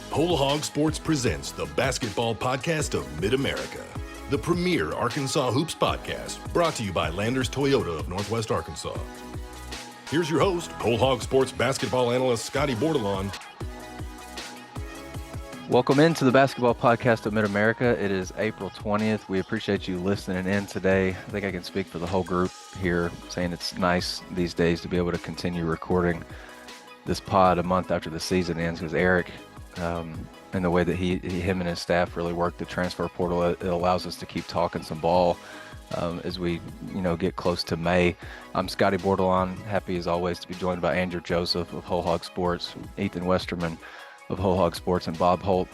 Whole Hog Sports presents the basketball podcast of Mid-America, the premier Arkansas Hoops podcast, brought to you by Landers Toyota of Northwest Arkansas. Here's your host, Whole Hog Sports basketball analyst Scotty Bordelon. Welcome into the basketball podcast of Mid-America. It is April 20th. We appreciate you listening in today. I think I can speak for the whole group here, saying it's nice these days to be able to continue recording this pod a month after the season ends, because Eric, and the way that him and his staff really work the transfer portal, it allows us to keep talking some ball as we, get close to May. I'm Scotty Bordelon, happy as always to be joined by Andrew Joseph of Whole Hog Sports, Ethan Westerman of Whole Hog Sports, and Bob Holt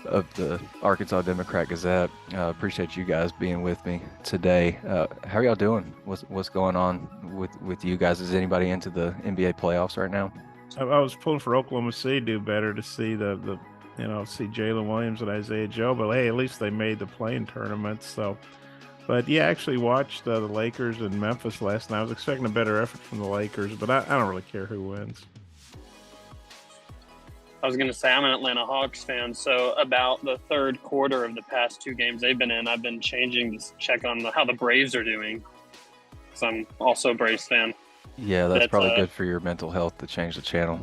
of the Arkansas Democrat-Gazette. Appreciate you guys being with me today. How are y'all doing? What's going on with you guys? Is anybody into the NBA playoffs right now? I was pulling for Oklahoma City to do better, to see see Jalen Williams and Isaiah Joe, but hey, at least they made the play-in tournament. But yeah, I actually watched the Lakers and Memphis last night. I was expecting a better effort from the Lakers, but I don't really care who wins. I was going to say I'm an Atlanta Hawks fan, so about the third quarter of the past two games they've been in, I've been changing to check on how the Braves are doing, because I'm also a Braves fan. Yeah, that's probably good for your mental health to change the channel.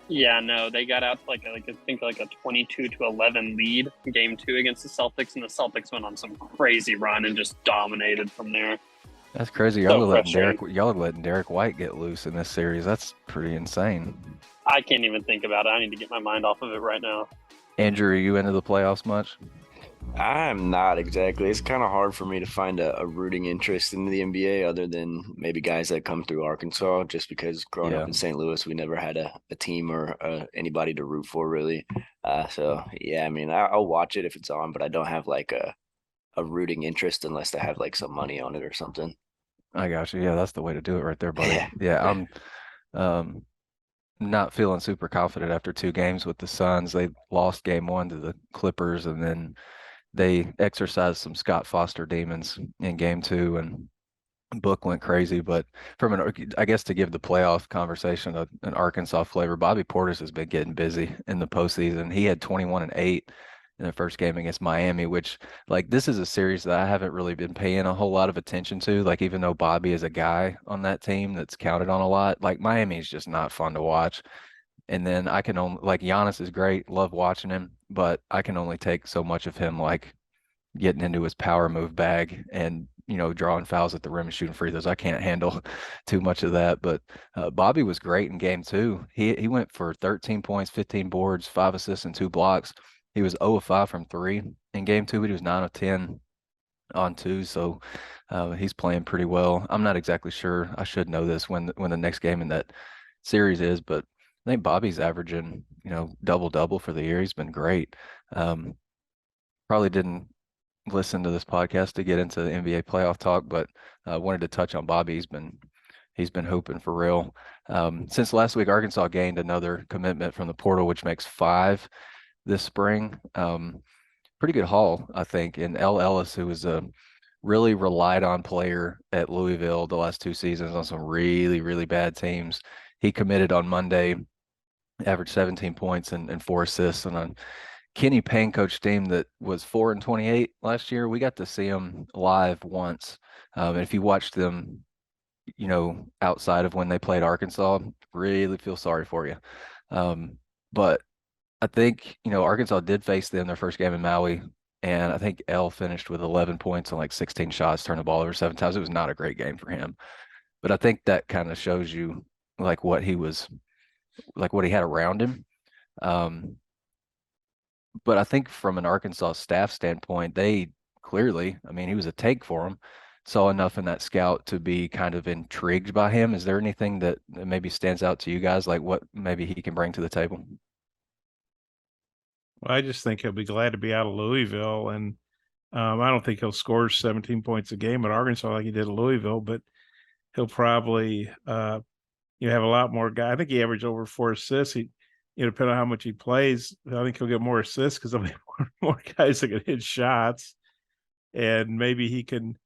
Yeah, no, they got out to I think a 22-11 lead game 2 against the Celtics, and the Celtics went on some crazy run and just dominated from there. That's crazy. Y'all are letting Derek White get loose in this series. That's pretty insane. I can't even think about it. I need to get my mind off of it right now. Andrew, are you into the playoffs much? I'm not exactly. It's kind of hard for me to find a rooting interest in the NBA other than maybe guys that come through Arkansas, just because growing up in St. Louis, we never had a team or anybody to root for, really. I'll watch it if it's on, but I don't have a rooting interest unless they have some money on it or something. I got you. Yeah, that's the way to do it right there, buddy. Yeah, I'm not feeling super confident after 2 games with the Suns. They lost game 1 to the Clippers, and then they exercised some Scott Foster demons in game 2, and Book went crazy. But I guess to give the playoff conversation an Arkansas flavor, Bobby Portis has been getting busy in the postseason. He had 21 and 8 in the first game against Miami, which this is a series that I haven't really been paying a whole lot of attention to. Even though Bobby is a guy on that team that's counted on a lot, Miami is just not fun to watch. And then I can only Giannis is great, love watching him, but I can only take so much of him getting into his power move bag and drawing fouls at the rim and shooting free throws. I can't handle too much of that. But Bobby was great in game 2. He went for 13 points, 15 boards, 5 assists, and 2 blocks. He was 0 of 5 from 3 in game 2, but he was 9 of 10 on 2. So he's playing pretty well. I'm not exactly sure. I should know this when the next game in that series is, but I think Bobby's averaging, double-double for the year. He's been great. Probably didn't listen to this podcast to get into the NBA playoff talk, but I wanted to touch on Bobby. He's been hooping for real. Since last week, Arkansas gained another commitment from the portal, which makes 5 this spring. Pretty good haul, I think. And L. Ellis, who was a really relied on player at Louisville the last 2 seasons on some really, really bad teams, he committed on Monday, averaged 17 points and 4 assists on a Kenny Payne coach team that was 4-28 last year. We got to see him live once. And if you watched them, outside of when they played Arkansas, really feel sorry for you. But I think, Arkansas did face them their first game in Maui, and I think L finished with 11 points on 16 shots, turned the ball over 7 times. It was not a great game for him. But I think that kind of shows you what he had around him. But I think from an Arkansas staff standpoint, they clearly, he was a take for him, saw enough in that scout to be kind of intrigued by him. Is there anything that maybe stands out to you guys, what maybe he can bring to the table? Well, I just think he'll be glad to be out of Louisville, and I don't think he'll score 17 points a game at Arkansas like he did at Louisville, but he'll probably have a lot more guys. I think he averaged over 4 assists. Depending on how much he plays, I think he'll get more assists because there'll be more guys that can hit shots, and maybe he can,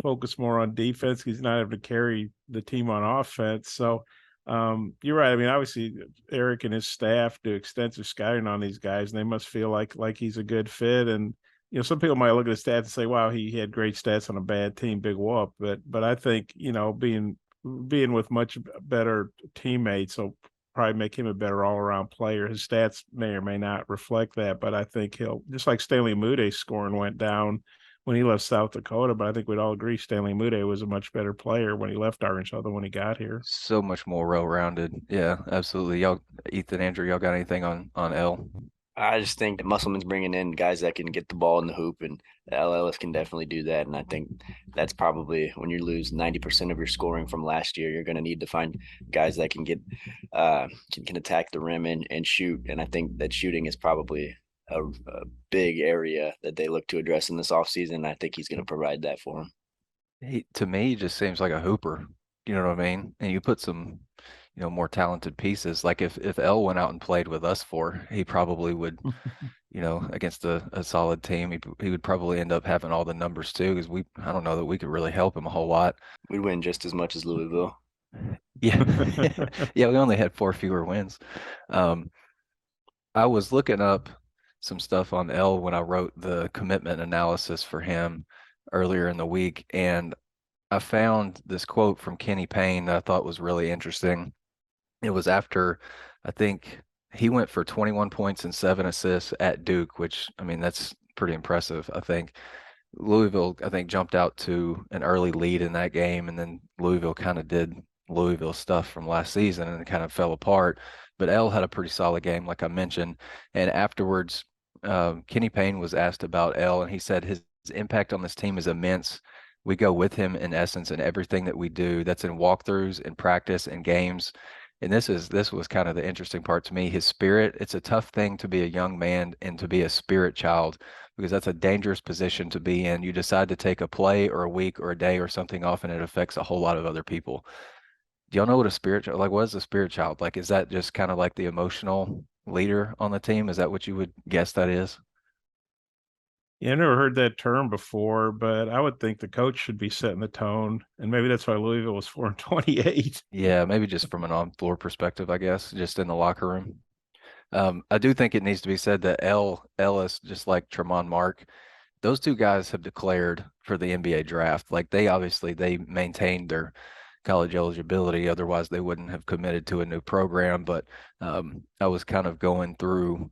focus more on defense because he's not able to carry the team on offense. So You're right. I mean, obviously, Eric and his staff do extensive scouting on these guys, and they must feel like he's a good fit. And some people might look at the stats and say, "Wow, he had great stats on a bad team, big whoop." But I think being with much better teammates will probably make him a better all around player. His stats may or may not reflect that, but I think he'll, just like Stanley Mude's scoring went down when he left South Dakota, but I think we'd all agree Stanley Mude was a much better player when he left Arkansas than when he got here. So much more well-rounded. Yeah, absolutely. Y'all, Ethan, Andrew, y'all got anything on L? I just think Musselman's bringing in guys that can get the ball in the hoop, and LLS can definitely do that. And I think that's probably when you lose 90% of your scoring from last year, you're going to need to find guys that can get can attack the rim and shoot. And I think that shooting is probably a big area that they look to address in this offseason. I think he's going to provide that for them. To me, he just seems like a hooper. You know what I mean? And you put some, more talented pieces. Like if L went out and played with us he probably would, against a solid team, he would probably end up having all the numbers too. Because I don't know that we could really help him a whole lot. We'd win just as much as Louisville. Yeah, yeah. We only had 4 fewer wins. I was looking up some stuff on L when I wrote the commitment analysis for him earlier in the week, and I found this quote from Kenny Payne that I thought was really interesting. It was after, I think he went for 21 points and 7 assists at Duke, which, I mean, that's pretty impressive. I think Louisville, I think, jumped out to an early lead in that game, and then Louisville kind of did Louisville stuff from last season and it kind of fell apart. But L had a pretty solid game, like I mentioned. And afterwards, Kenny Payne was asked about L, and he said his impact on this team is immense. We go with him in essence in everything that we do. That's in walkthroughs, in practice, in games. And this was kind of the interesting part to me. His spirit. It's a tough thing to be a young man and to be a spirit child, because that's a dangerous position to be in. You decide to take a play or a week or a day or something off, and it affects a whole lot of other people. Do y'all know what a spirit child, like, what is a spirit child? Like, is that just kind of like the emotional leader on the team? Is that what you would guess that is? Yeah, I never heard that term before, but I would think the coach should be setting the tone, and maybe that's why Louisville was 4-28. Yeah, maybe just from an on-floor perspective, I guess, just in the locker room. I do think it needs to be said that Ellis, just like Tremont Mark, those two guys have declared for the NBA draft. Like they maintained their college eligibility. Otherwise, they wouldn't have committed to a new program. But I was kind of going through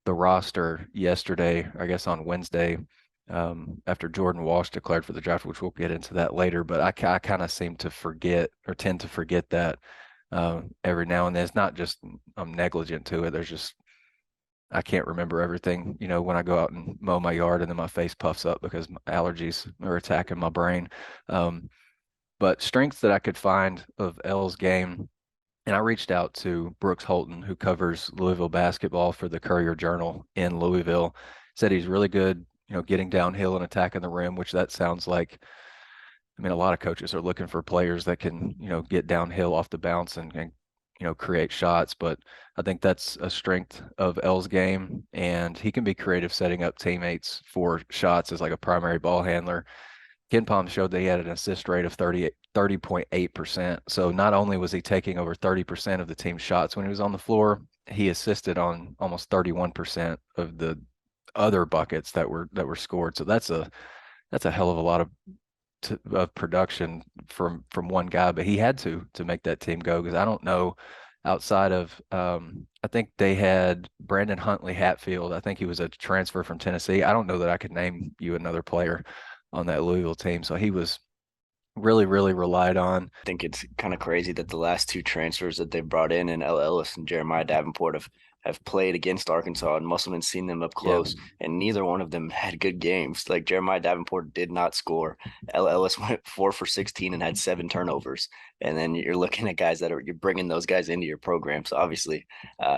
the roster yesterday, I guess on Wednesday, after Jordan Walsh declared for the draft, which we'll get into that later. But I kind of seem to forget or tend to forget that every now and then. It's not just I'm negligent to it. There's just I can't remember everything, when I go out and mow my yard and then my face puffs up because my allergies are attacking my brain. But strengths that I could find of L's game, and I reached out to Brooks Holton, who covers Louisville basketball for the Courier-Journal in Louisville, said he's really good, getting downhill and attacking the rim, which that sounds like, I mean, a lot of coaches are looking for players that can, get downhill off the bounce and create shots. But I think that's a strength of L's game, and he can be creative setting up teammates for shots as like a primary ball handler. KenPom showed that he had an assist rate of 30.8%. So not only was he taking over 30% of the team's shots when he was on the floor, he assisted on almost 31% of the other buckets that were scored. So that's a hell of a lot of production from one guy, but he had to make that team go, because I don't know outside of I think they had Brandon Huntley Hatfield. I think he was a transfer from Tennessee. I don't know that I could name you another player on that Louisville team. So he was really, really relied on. I think it's kind of crazy that the last 2 transfers that they've brought in L. Ellis and Jeremiah Davenport have played against Arkansas, and Musselman's seen them up close, and neither one of them had good games. Like Jeremiah Davenport did not score. L. Ellis went 4 for 16 and had 7 turnovers. And then you're looking at guys you're bringing those guys into your program. So obviously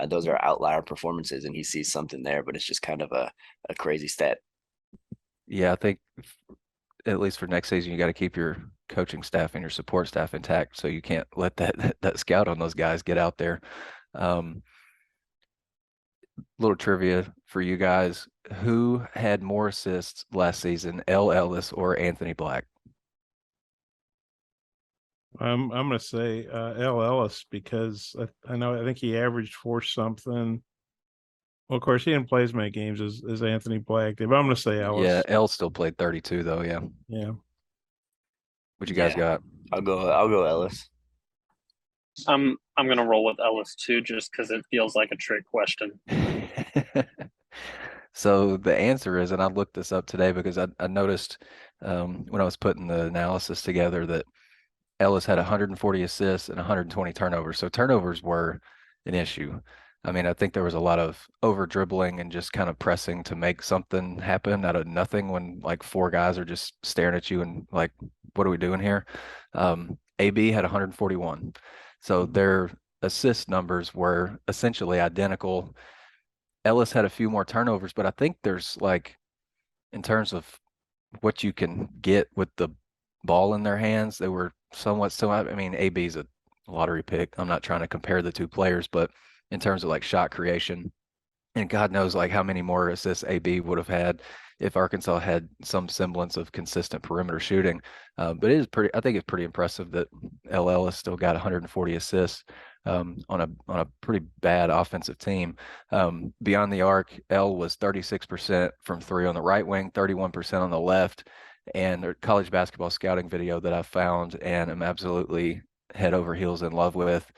those are outlier performances, and he sees something there, but it's just kind of a crazy stat. Yeah, I think at least for next season, you got to keep your coaching staff and your support staff intact, so you can't let that scout on those guys get out there. Little trivia for you guys: who had more assists last season, L. Ellis or Anthony Black? I'm going to say L. Ellis because I think he averaged 4 something. Well, of course, he didn't play as many games as Anthony Black did, but I'm going to say Ellis. Yeah, L still played 32 though. Yeah. Yeah. What you guys got? I'll go Ellis. I'm gonna roll with Ellis too, just because it feels like a trick question. So the answer is, and I looked this up today because I noticed when I was putting the analysis together that Ellis had 140 assists and 120 turnovers. So turnovers were an issue. I mean, I think there was a lot of over dribbling and just kind of pressing to make something happen out of nothing when like 4 guys are just staring at you and like, what are we doing here? AB had 141. So their assist numbers were essentially identical. Ellis had a few more turnovers, but I think there's like, in terms of what you can get with the ball in their hands, they were somewhat so. I mean, AB's a lottery pick. I'm not trying to compare the two players, but in terms of like shot creation, and God knows like how many more assists AB would have had if Arkansas had some semblance of consistent perimeter shooting. But it is pretty. I think it's pretty impressive that LL has still got 140 assists on a pretty bad offensive team. Beyond the arc, L was 36% from 3 on the right wing, 31% on the left. And a college basketball scouting video that I found and am absolutely head over heels in love with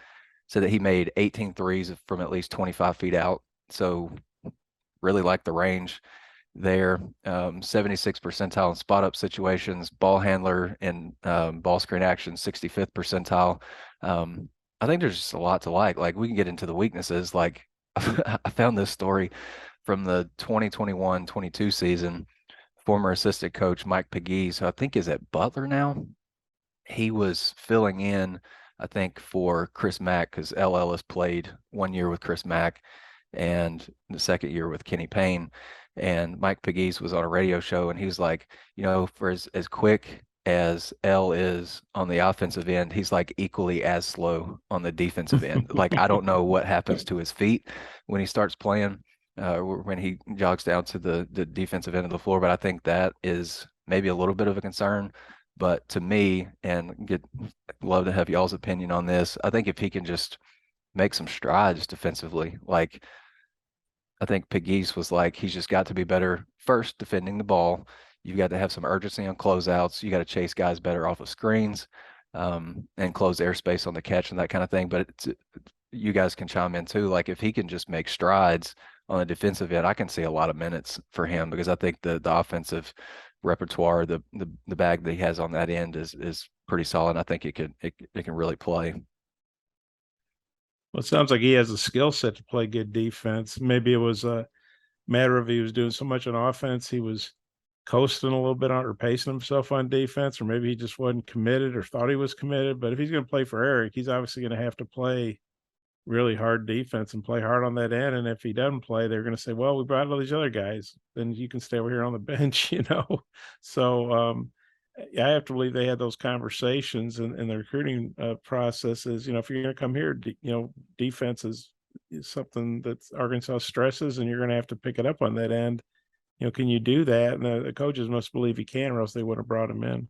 said that he made 18 threes from at least 25 feet out. So really like the range there. 76th percentile in spot up situations, ball handler in ball screen action, 65th percentile. I think there's just a lot to like. Like we can get into the weaknesses. Like I found this story from the 2021-22 season. Former assistant coach Mike Pegues, who I think is at Butler now, he was filling in, I think, for Chris Mack because L. Ellis played 1 year with Chris Mack and the second year with Kenny Payne. And Mike Pegues was on a radio show and he was like, you know, for as quick as L is on the offensive end, he's like equally as slow on the defensive end. Like, I don't know what happens to his feet when he starts playing, when he jogs down to the defensive end of the floor. But I think that is maybe a little bit of a concern. But to me, and love to have y'all's opinion on this, I think if he can just make some strides defensively, like I think Pegues was like, he's just got to be better first defending the ball. You've got to have some urgency on closeouts. You got to chase guys better off of screens and close airspace on the catch and that kind of thing. But you guys can chime in too. Like if he can just make strides on the defensive end, I can see a lot of minutes for him because I think the offensive repertoire, the bag that he has on that end is pretty solid. I think it can really play. Well, it sounds like he has a skill set to play good defense. Maybe it was a matter of he was doing so much on offense, he was coasting a little bit on or pacing himself on defense, or maybe he just wasn't committed or thought he was committed. But if he's going to play for Eric, he's obviously going to have to play really hard defense and play hard on that end. And if he doesn't play, they're going to say, well, we brought all these other guys, then you can stay over here on the bench, you know? So, I have to believe they had those conversations in the recruiting processes. You know, if you're going to come here, you know, defense is something that Arkansas stresses, and you're going to have to pick it up on that end. You know, can you do that? And the coaches must believe he can, or else they would have brought him in.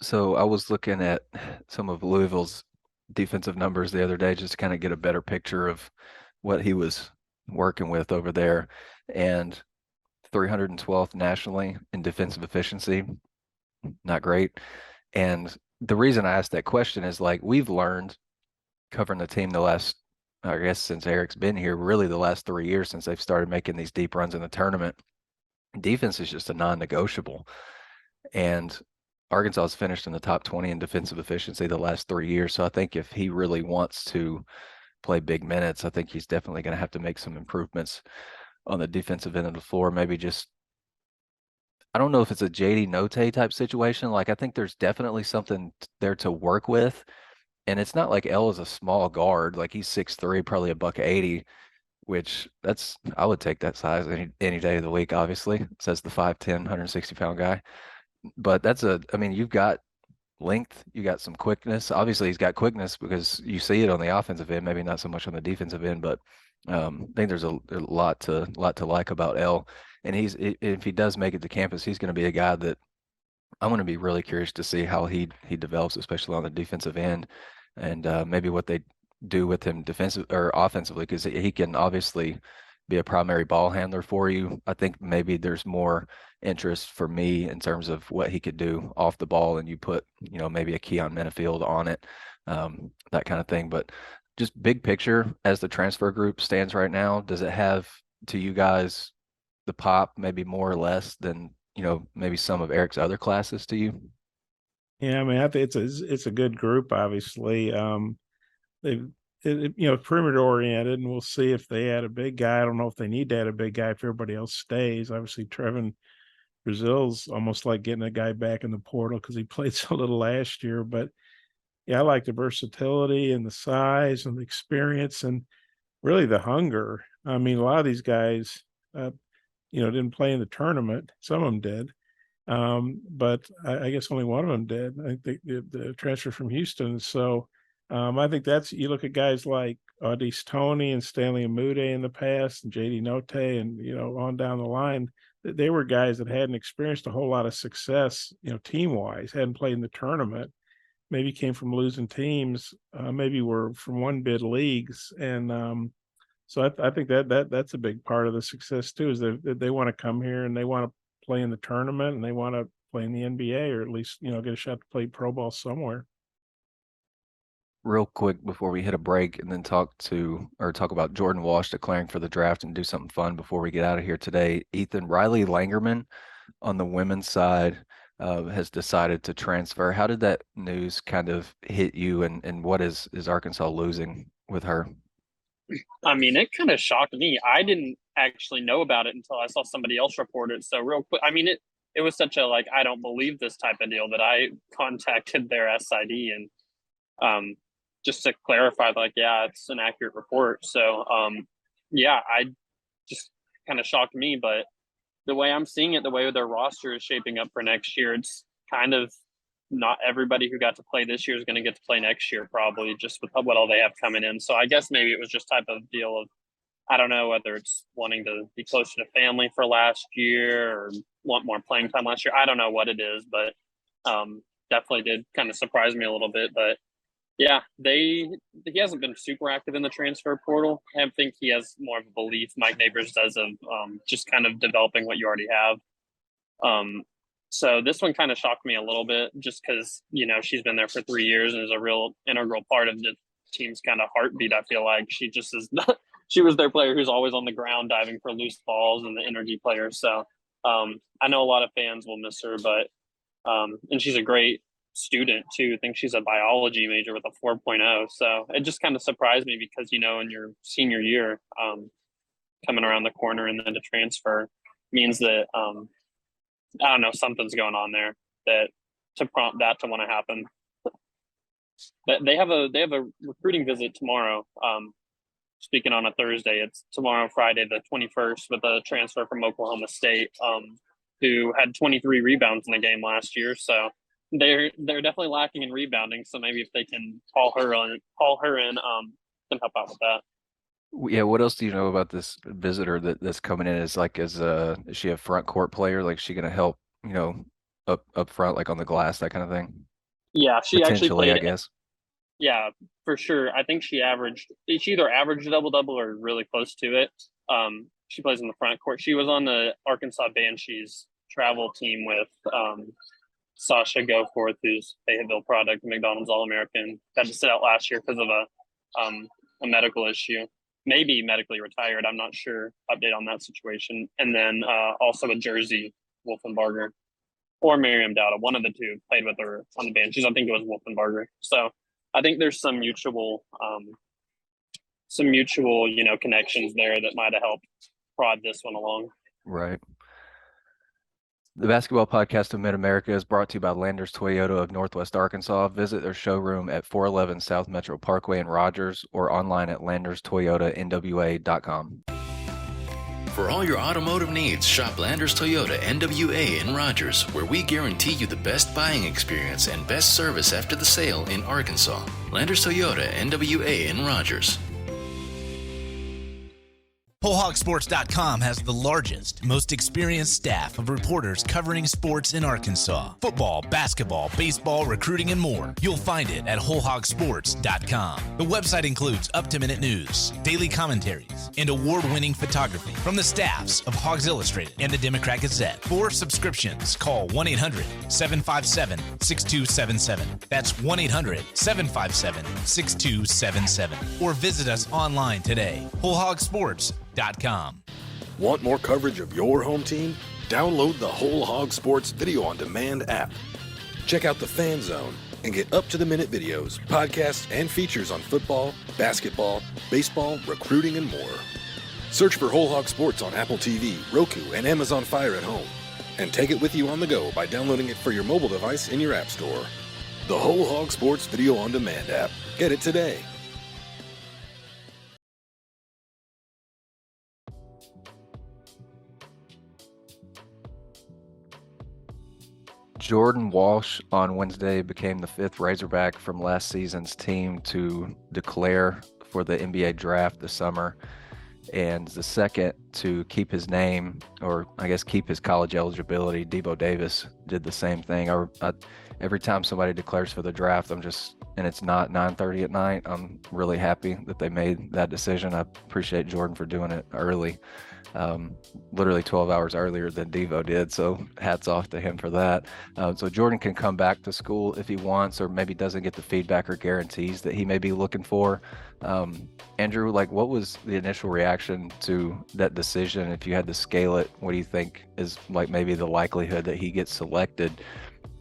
So I was looking at some of Louisville's defensive numbers the other day just to kind of get a better picture of what he was working with over there. And 312th nationally in defensive efficiency, not great. And the reason I asked that question is like we've learned covering the team the last, I guess, since Eric's been here, really the last 3 years since they've started making these deep runs in the tournament. Defense is just a non-negotiable. And Arkansas has finished in the top 20 in defensive efficiency the last 3 years. So I think if he really wants to play big minutes, I think he's definitely going to have to make some improvements on the defensive end of the floor. Maybe just, I don't know if it's a JD Notae type situation. Like I think there's definitely something there to work with. And it's not like L is a small guard. Like he's 6'3", probably $180, which I would take that size any day of the week, obviously. Says the 5'10", 160-pound guy. But I mean, you've got length, you got some quickness. Obviously, he's got quickness because you see it on the offensive end, maybe not so much on the defensive end, but I think there's a lot to like about L. And if he does make it to campus, he's going to be a guy that I'm going to be really curious to see how he develops, especially on the defensive end, and maybe what they do with him defensive or offensively, because he can obviously be a primary ball handler for you. I think maybe there's more interest for me in terms of what he could do off the ball, and you put, maybe a Keon Minifield on it, that kind of thing. But just big picture, as the transfer group stands right now, does it have, to you guys, the pop maybe more or less than, maybe some of Eric's other classes to you? Yeah, I mean, I think it's a good group. Obviously, perimeter oriented, and we'll see if they add a big guy. I don't know if they need to add a big guy if everybody else stays. Obviously, Trevin Brazil's almost like getting a guy back in the portal because he played so little last year. But yeah, I like the versatility and the size and the experience and really the hunger. I mean, a lot of these guys, didn't play in the tournament. Some of them did. But I guess only one of them did. I think the transfer from Houston. So I think you look at guys like Audis Tony and Stanley Amude in the past, and JD Note, and on down the line, they were guys that hadn't experienced a whole lot of success, team wise, hadn't played in the tournament, maybe came from losing teams, maybe were from one bid leagues, and so I think that's a big part of the success too, is that they want to come here and they want to play in the tournament and they want to play in the NBA, or at least, get a shot to play pro ball somewhere. Real quick before we hit a break and then talk about Jordan Walsh declaring for the draft and do something fun before we get out of here today. Ethan, Riley Langerman on the women's side has decided to transfer. How did that news kind of hit you, and what is Arkansas losing with her? I mean, it kind of shocked me. I didn't actually know about it until I saw somebody else report it. So real quick, I mean, it was such a, like, I don't believe this type of deal that I contacted their SID and just to clarify, like, yeah, it's an accurate report. So yeah, I just kind of shocked me, but the way I'm seeing it, the way their roster is shaping up for next year, it's kind of not everybody who got to play this year is going to get to play next year, probably, just with what all they have coming in. So I guess maybe it was just type of deal of, I don't know whether it's wanting to be closer to family for last year or want more playing time last year. I don't know what it is, but definitely did kind of surprise me a little bit. But yeah, he hasn't been super active in the transfer portal. I think he has more of a belief, Mike Neighbors does, of just kind of developing what you already have. So this one kind of shocked me a little bit, just because, she's been there for 3 years and is a real integral part of the team's kind of heartbeat. I feel like she just is not, she was their player who's always on the ground diving for loose balls and the energy player. So I know a lot of fans will miss her, but and she's a great student too. I think she's a biology major with a 4.0. So it just kind of surprised me because, in your senior year, coming around the corner and then to transfer means that, I don't know, something's going on there that to prompt that to want to happen. But they have a recruiting visit tomorrow. Speaking on a Thursday, it's tomorrow, Friday, the 21st, with a transfer from Oklahoma State, who had 23 rebounds in the game last year. So they're definitely lacking in rebounding. So maybe if they can call her in, can help out with that. Yeah, what else do you know about this visitor that's coming in? Is she a front court player? Like, is she gonna help, up front, like on the glass, that kind of thing? Yeah, she actually played, I guess. Yeah, for sure. I think she either averaged a double-double or really close to it. She plays in the front court. She was on the Arkansas Banshees travel team with Sasha Goforth, who's Fayetteville product, McDonald's All-American. Had to sit out last year because of a medical issue. Maybe medically retired. I'm not sure. Update on that situation. And then also with Jersey, Wolfenbarger, or Miriam Dowda. One of the two played with her on the Banshees. I think it was Wolfenbarger. So I think there's some mutual, connections there that might have helped prod this one along. Right. The Basketball Podcast of Mid-America is brought to you by Landers Toyota of Northwest Arkansas. Visit their showroom at 411 South Metro Parkway in Rogers or online at landerstoyotanwa.com. For all your automotive needs, shop Landers Toyota NWA in Rogers, where we guarantee you the best buying experience and best service after the sale in Arkansas. Landers Toyota NWA in Rogers. WholeHogSports.com has the largest, most experienced staff of reporters covering sports in Arkansas. Football, basketball, baseball, recruiting, and more. You'll find it at WholeHogSports.com. The website includes up-to-minute news, daily commentaries, and award-winning photography from the staffs of Hogs Illustrated and the Democrat Gazette. For subscriptions, call 1-800-757-6277. That's 1-800-757-6277. Or visit us online today. WholeHogSports.com. Want more coverage of your home team? Download the Whole Hog Sports Video on Demand app. Check out the Fan Zone and get up-to-the-minute videos, podcasts, and features on football, basketball, baseball, recruiting, and more. Search for Whole Hog Sports on Apple TV, Roku, and Amazon Fire at home. And take it with you on the go by downloading it for your mobile device in your app store. The Whole Hog Sports Video on Demand app. Get it today. Jordan Walsh on Wednesday became the 5th Razorback from last season's team to declare for the NBA draft this summer, and the second to keep his name, or I guess keep his college eligibility. Debo Davis did the same thing. Every time somebody declares for the draft, and it's not 9:30 at night, I'm really happy that they made that decision. I appreciate Jordan for doing it early. Literally 12 hours earlier than Devo did, so hats off to him for that. So Jordan can come back to school if he wants, or maybe doesn't get the feedback or guarantees that he may be looking for. Andrew, what was the initial reaction to that decision? If you had to scale it, what do you think is maybe the likelihood that he gets selected?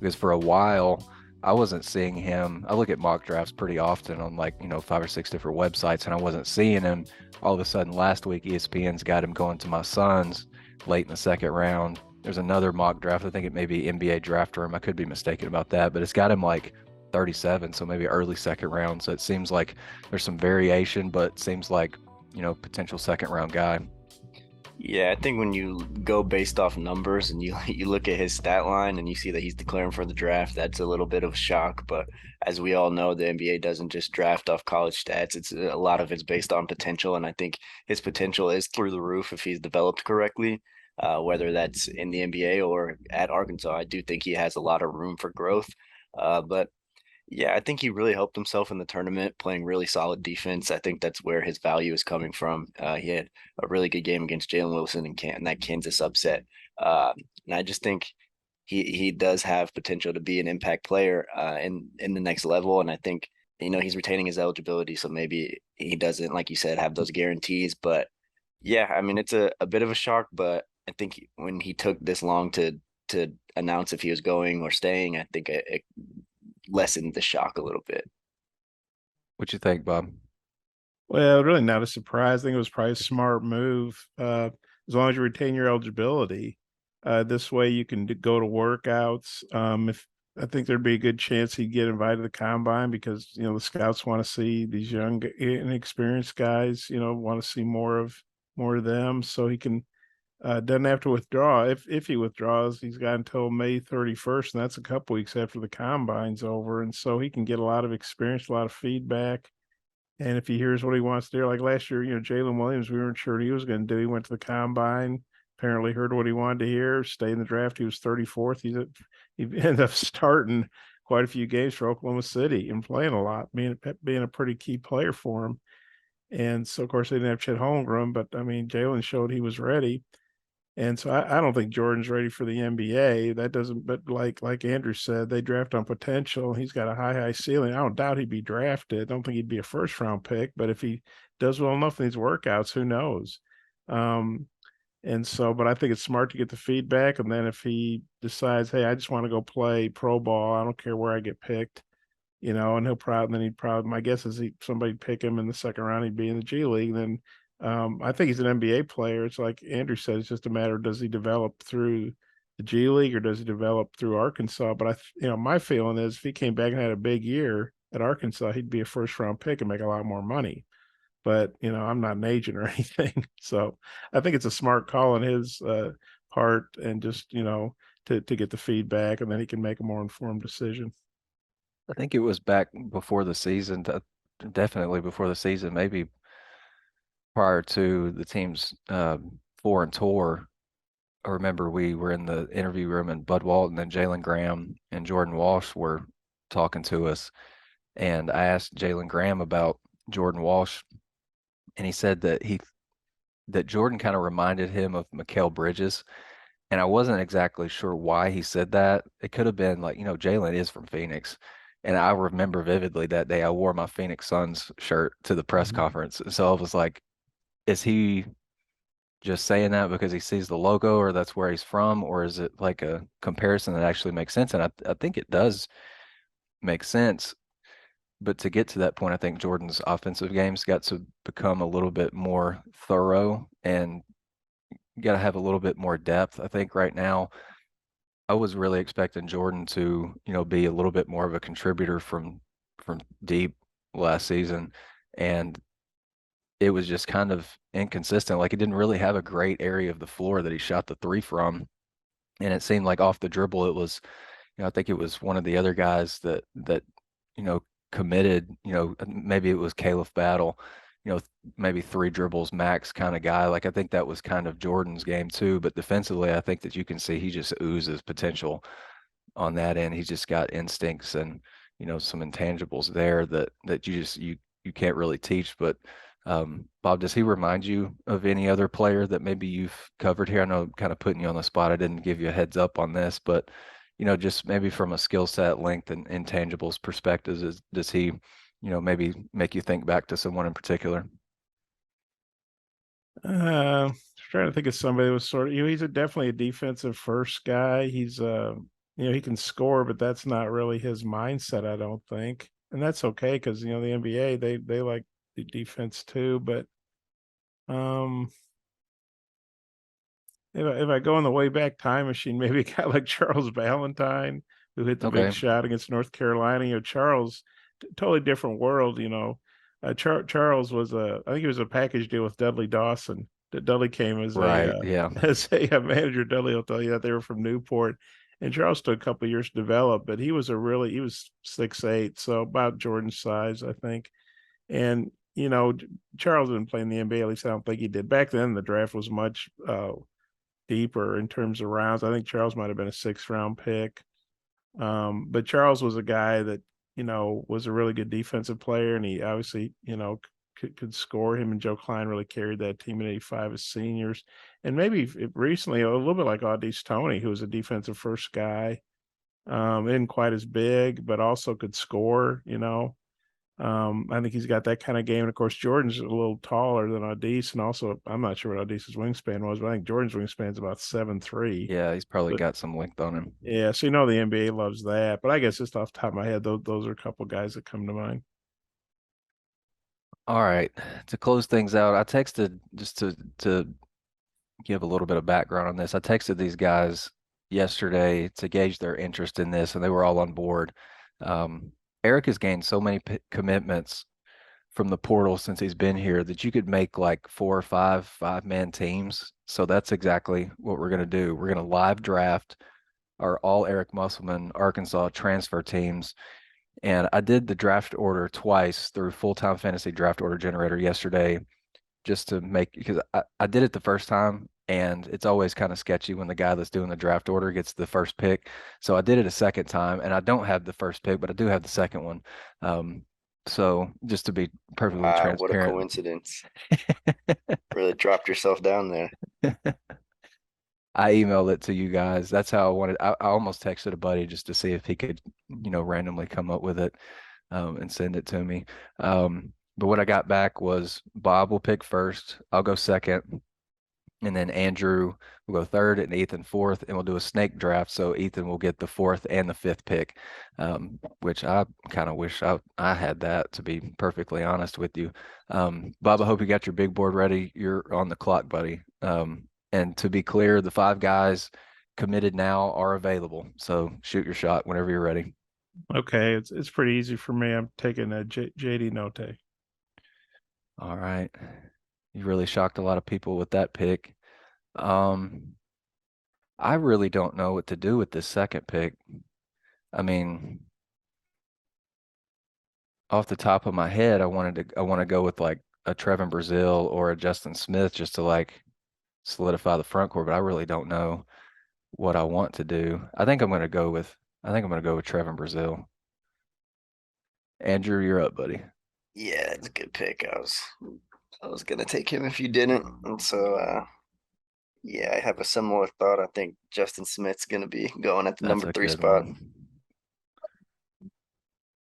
Because for a while, I wasn't seeing him. I look at mock drafts pretty often on 5 or 6 different websites, and I wasn't seeing him. All of a sudden last week, ESPN's got him going to my Suns late in the 2nd round. There's another mock draft. I think it may be NBA Draft Room. I could be mistaken about that, but it's got him 37, so maybe early 2nd round. So it seems like there's some variation, but seems like, potential 2nd round guy. Yeah, I think when you go based off numbers and you look at his stat line and you see that he's declaring for the draft, that's a little bit of a shock. But as we all know, the NBA doesn't just draft off college stats. It's a lot of it's based on potential, and I think his potential is through the roof if he's developed correctly. Whether that's in the NBA or at Arkansas, I do think he has a lot of room for growth. But yeah, I think he really helped himself in the tournament, playing really solid defense. I think that's where his value is coming from. He had a really good game against Jalen Wilson in that Kansas upset. And I just think he does have potential to be an impact player in the next level. And I think, he's retaining his eligibility. So maybe he doesn't, like you said, have those guarantees. But yeah, I mean, it's a bit of a shock. But I think when he took this long to announce if he was going or staying, I think it lessened the shock a little bit. What you think, Bob? Well, really not a surprise. I think it was probably a smart move. As long as you retain your eligibility, this way you can go to workouts. If I think there'd be a good chance he'd get invited to the combine, because the scouts want to see these young, inexperienced guys. Want to see more of them, so he can. Doesn't have to withdraw. If he withdraws, he's got until May 31st, and that's a couple weeks after the combine's over. And so he can get a lot of experience, a lot of feedback. And if he hears what he wants to do, like last year, Jalen Williams, we weren't sure what he was going to do. He went to the combine, apparently heard what he wanted to hear, stayed in the draft. He was 34th. He ended up starting quite a few games for Oklahoma City and playing a lot, being a pretty key player for him. And so, of course, they didn't have Chet Holmgren, but Jalen showed he was ready. And so I don't think Jordan's ready for the NBA. That doesn't, but like Andrew said, they draft on potential. He's got a high ceiling. I don't doubt he'd be drafted. I don't think he'd be a 1st round pick, but if he does well enough in these workouts, who knows? And so, but I think it's smart to get the feedback. And then if he decides, hey, I just want to go play pro ball, I don't care where I get picked, and he'd probably, my guess is somebody pick him in the 2nd round, he'd be in the G League. Then I think he's an NBA player. It's like Andrew said, it's just a matter of, does he develop through the G League or does he develop through Arkansas? But my feeling is if he came back and had a big year at Arkansas, he'd be a 1st round pick and make a lot more money. But, I'm not an agent or anything. So I think it's a smart call on his part, and just, to get the feedback, and then he can make a more informed decision. I think it was back before the season, definitely before the season, maybe prior to the team's foreign tour, I remember we were in the interview room and Bud Walton and Jalen Graham and Jordan Walsh were talking to us. And I asked Jalen Graham about Jordan Walsh, and he said that Jordan kind of reminded him of Mikal Bridges. And I wasn't exactly sure why he said that. It could have been like, Jalen is from Phoenix. And I remember vividly that day I wore my Phoenix Suns shirt to the press conference. So I was like, is he just saying that because he sees the logo or that's where he's from? Or is it like a comparison that actually makes sense? And I think it does make sense. But to get to that point, I think Jordan's offensive games got to become a little bit more thorough and got to have a little bit more depth. I think right now, I was really expecting Jordan to, be a little bit more of a contributor from deep last season, and it was just kind of inconsistent. Like he didn't really have a great area of the floor that he shot the three from, and it seemed like off the dribble it was, I think it was one of the other guys that you know committed. Maybe it was Caleb Battle. Maybe three dribbles max kind of guy. Like I think that was kind of Jordan's game too. But defensively, I think that you can see he just oozes potential on that end. He's just got instincts and some intangibles there that you can't really teach. But Bob, does he remind you of any other player that maybe you've covered here? I know I'm kind of putting you on the spot. I didn't give you a heads up on this, but just maybe from a skill set, length, and intangibles perspectives, does he, maybe make you think back to someone in particular? Trying to think of somebody that was sort of, he's definitely a defensive first guy. He's he can score, but that's not really his mindset, I don't think. And that's okay because the NBA they like the defense too. But if I go in the way back time machine, maybe a guy like Charles Valentine who hit the big shot against North Carolina. Charles, totally different world. Charles was I think he was a package deal with Dudley Dawson. Dudley came as as a manager. Dudley will tell you that they were from Newport, and Charles took a couple of years to develop, but he was 6'8", so about Jordan's size, I think. And Charles didn't play in the NBA. At least I don't think he did. Back then, the draft was much deeper in terms of rounds. I think Charles might have been a 6th-round pick. But Charles was a guy that was a really good defensive player, and he obviously could score. Him and Joe Klein really carried that team in '85 as seniors, and maybe recently a little bit like Audice Toney, who was a defensive first guy, isn't quite as big, but also could score. I think he's got that kind of game. And of course, Jordan's a little taller than Audice, and also I'm not sure what Audice's wingspan was, but I think Jordan's wingspan's about 7'3". Yeah, he's probably got some length on him. Yeah, so the NBA loves that. But I guess just off the top of my head, those are a couple guys that come to mind. All right, to close things out, I texted just to give a little bit of background on this. I texted these guys yesterday to gauge their interest in this, and they were all on board. Eric has gained so many commitments from the portal since he's been here that you could make like 4 or 5 5-man teams. So that's exactly what we're going to do. We're going to live draft our all Eric Musselman Arkansas transfer teams. And I did the draft order twice through Full-Time Fantasy Draft Order Generator yesterday just to make, because I did it the first time and it's always kind of sketchy when the guy that's doing the draft order gets the first pick. So I did it a second time and I don't have the first pick, but I do have the second one. So just to be perfectly transparent. What a coincidence. Really dropped yourself down there. I emailed it to you guys. That's how I wanted. I almost texted a buddy just to see if he could, randomly come up with it and send it to me. But what I got back was Bob will pick first. I'll go second. And then Andrew will go third and Ethan fourth. And we'll do a snake draft. So Ethan will get the 4th and the 5th pick, which I kind of wish I had that, to be perfectly honest with you. Bob, I hope you got your big board ready. You're on the clock, buddy. And to be clear, the 5 guys committed now are available. So shoot your shot whenever you're ready. Okay, it's pretty easy for me. I'm taking a JD Note. All right. You really shocked a lot of people with that pick. I really don't know what to do with this second pick. I mean, off the top of my head, I want to go with like a Trevin Brazile or a Justin Smith just to like solidify the front court, but I really don't know what I want to do. I think I'm going to go with Trevin Brazile. Andrew, you're up, buddy. Yeah, it's a good pick. I was gonna take him if you didn't, and so yeah, I have a similar thought. I think Justin Smith's gonna be going at the That's number a 3 good spot. one.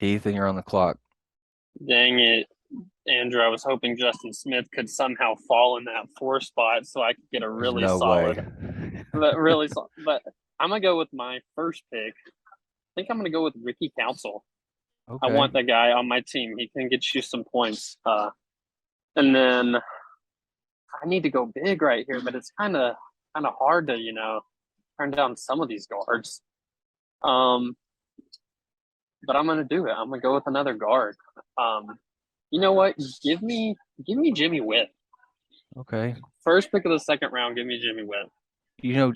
Ethan, you're on the clock. Dang it, Andrew. I was hoping Justin Smith could somehow fall in that 4 spot so I could get a There's really no solid, way. but really solid. But I'm going to go with my first pick. I think I'm going to go with Ricky Council. Okay. I want that guy on my team. He can get you some points. And then I need to go big right here, but it's kind of hard to, turn down some of these guards. But I'm gonna do it. I'm gonna go with another guard. You know what? Give me Jimmy Witt. Okay. First pick of the second round. Give me Jimmy Witt.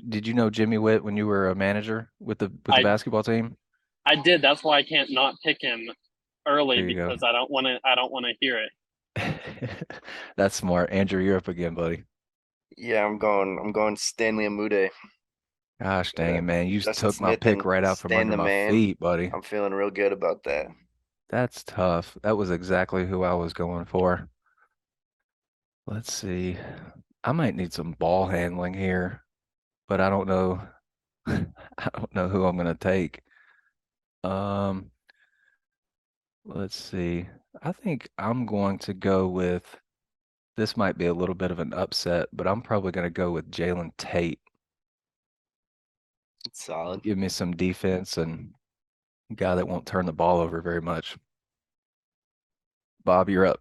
Did you know Jimmy Witt when you were a manager with the basketball team? I did. That's why I can't not pick him early because go. I don't want to hear it. That's smart. Andrew, you're up again, buddy. Yeah, I'm going Stanley Amude. Gosh dang it, man. You Justin took my Smith pick and right out from Stan under the my man. feet, buddy. I'm feeling real good about that. That's tough. That was exactly who I was going for. Let's see. I might need some ball handling here, but I don't know. I don't know who I'm going to take. Let's see. I think I'm going to go with, this might be a little bit of an upset, but I'm probably going to go with Jalen Tate. It's solid. Give me some defense and a guy that won't turn the ball over very much. Bob, you're up.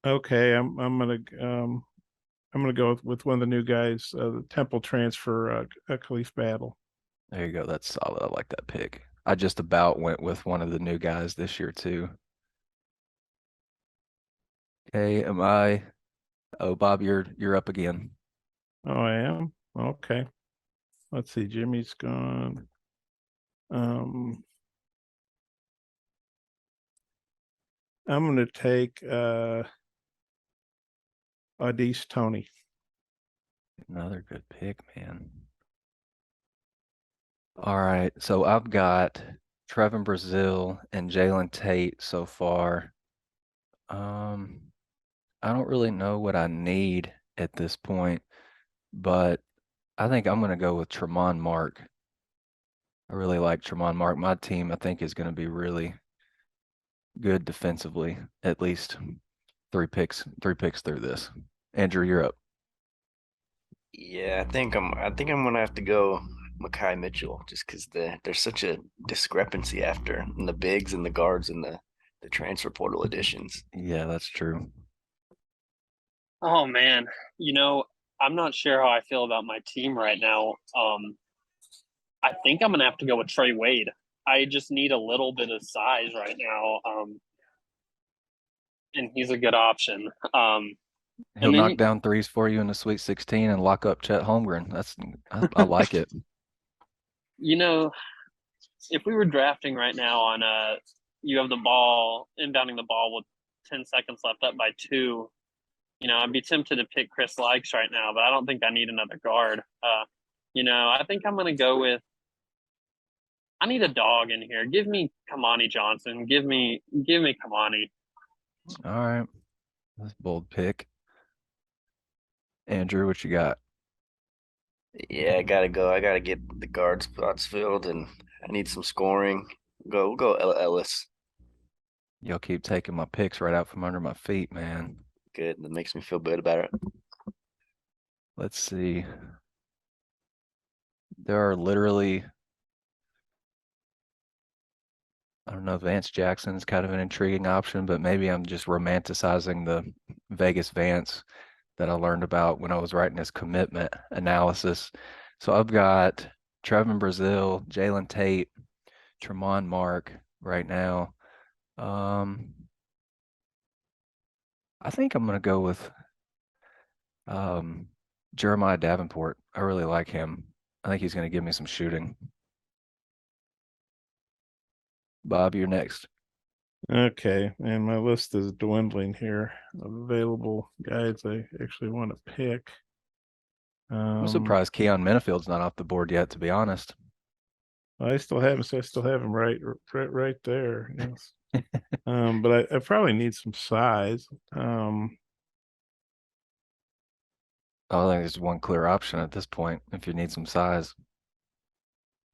Okay, I'm gonna go with one of the new guys, the Temple transfer, Khalif Battle. There you go. That's solid. I like that pick. I just about went with one of the new guys this year too. Okay, oh, Bob, you're up again. Oh, I am? Okay. Let's see. Jimmy's gone. I'm going to take Audice Tony. Another good pick, man. All right, so I've got Trevin Brazile and Jalen Tate so far. I don't really know what I need at this point, but I think I'm going to go with Tremont Mark. I really like Tremont Mark. My team, I think, is going to be really good defensively, at least three picks through this. Andrew, you're up. Yeah, I think I'm gonna have to go Mekhi Mitchell just because there's such a discrepancy after in the bigs and the guards and the transfer portal additions. Yeah, that's true. Oh man, I'm not sure how I feel about my team right now. I think I'm gonna have to go with Trey Wade. I just need a little bit of size right now, and he's a good option. He'll knock down threes for you in the Sweet 16 and lock up Chet Holmgren. I like it. If we were drafting right now on you have the ball, inbounding the ball with 10 seconds left up by 2, I'd be tempted to pick Chris Likes right now, but I don't think I need another guard. I think I'm going to go with, I need a dog in here. Give me Kamani Johnson. Give me Kamani. All right. That's a bold pick. Andrew, what you got? Yeah, I gotta go. I gotta get the guard spots filled, and I need some scoring. We'll go Ellis. Y'all keep taking my picks right out from under my feet, man. Good. That makes me feel good about it. Let's see. There are literally, I don't know, Vance Jackson's kind of an intriguing option, but maybe I'm just romanticizing the Vegas Vance that I learned about when I was writing his commitment analysis. So I've got Trevin Brazile, Jalen Tate, Tremont Mark right now. I think I'm going to go with Jeremiah Davenport. I really like him. I think he's going to give me some shooting. Bob, you're next. Okay, and my list is dwindling here of available guys I actually want to pick. I'm surprised Keon Minifield's not off the board yet, to be honest. I still have him right there. Yes. But I probably need some size. I think there's one clear option at this point if you need some size.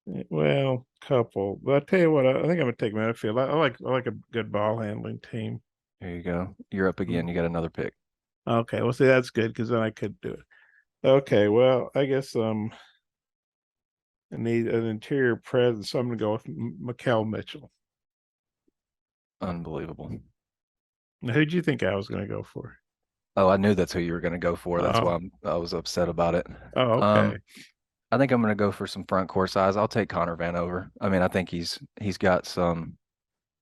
Well, couple. But I tell you what, I think I'm gonna take Metafield. I like a good ball handling team. There you go. You're up again. You got another pick. Okay, well, see, that's good because then I could do it. Okay, well, I guess I need an interior presence, so I'm gonna go with Mikel Mitchell. Unbelievable. Now, who'd you think I was gonna go for? Oh, I knew that's who you were going to go for. That's why I was upset about it. Oh, okay. I think I'm going to go for some front court size. I'll take Connor Vanover. I mean, I think he's got some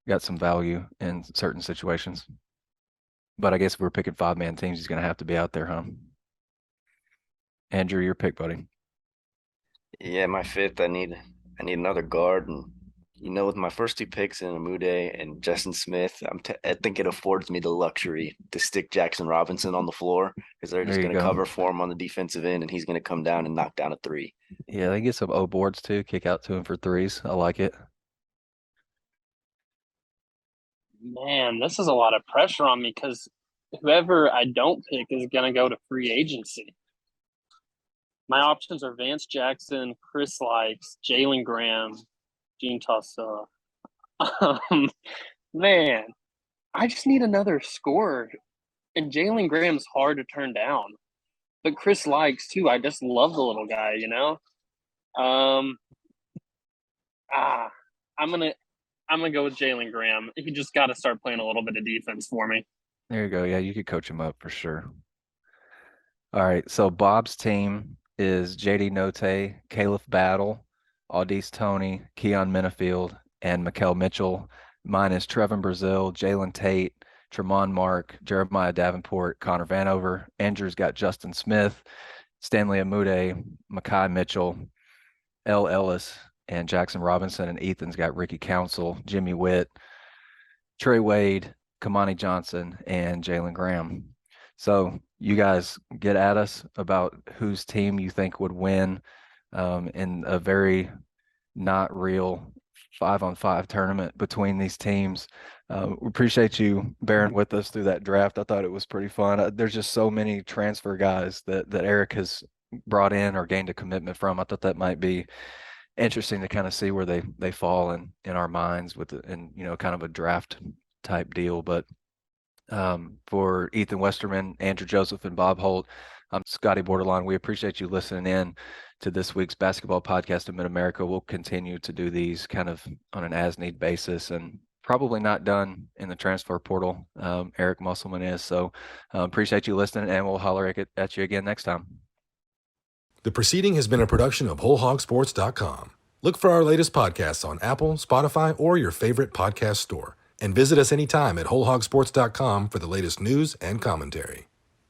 value in certain situations. But I guess if we're picking 5-man teams, he's going to have to be out there, huh? Andrew, your pick, buddy. Yeah, my fifth. I need another guard, and with my first two picks in Amude and Justin Smith, I think it affords me the luxury to stick Jackson Robinson on the floor because they're just going to cover for him on the defensive end, and he's going to come down and knock down a three. Yeah, they get some O boards too. Kick out to him for threes. I like it. Man, this is a lot of pressure on me because whoever I don't pick is going to go to free agency. My options are Vance Jackson, Chris Likes, Jalen Graham, Gene Tussa. Man, I just need another scorer. And Jalen Graham's hard to turn down. But Chris Likes too. I just love the little guy, I'm gonna go with Jalen Graham. He just gotta start playing a little bit of defense for me. There you go. Yeah, you could coach him up for sure. All right. So Bob's team is JD Note, Caleb Battle, Audis Tony, Keon Minifield, and Mikel Mitchell. Mine is Trevin Brazil, Jalen Tate, Tremont Mark, Jeremiah Davenport, Connor Vanover. Andrew's got Justin Smith, Stanley Amude, Makai Mitchell, L. Ellis, and Jackson Robinson. And Ethan's got Ricky Council, Jimmy Witt, Trey Wade, Kamani Johnson, and Jalen Graham. So you guys get at us about whose team you think would win in a very not real 5-on-5 tournament between these teams. We appreciate you bearing with us through that draft. I thought it was pretty fun. There's just so many transfer guys that Eric has brought in or gained a commitment from. I thought that might be interesting to kind of see where they fall in our minds in kind of a draft type deal. But for Ethan Westerman, Andrew Joseph, and Bob Holt, I'm Scotty Borderline. We appreciate you listening in to this week's basketball podcast of Mid-America. We'll continue to do these kind of on an as-need basis and probably not done in the transfer portal. Eric Musselman is. So appreciate you listening, and we'll holler at you again next time. The proceeding has been a production of WholeHogSports.com. Look for our latest podcasts on Apple, Spotify, or your favorite podcast store. And visit us anytime at WholeHogSports.com for the latest news and commentary.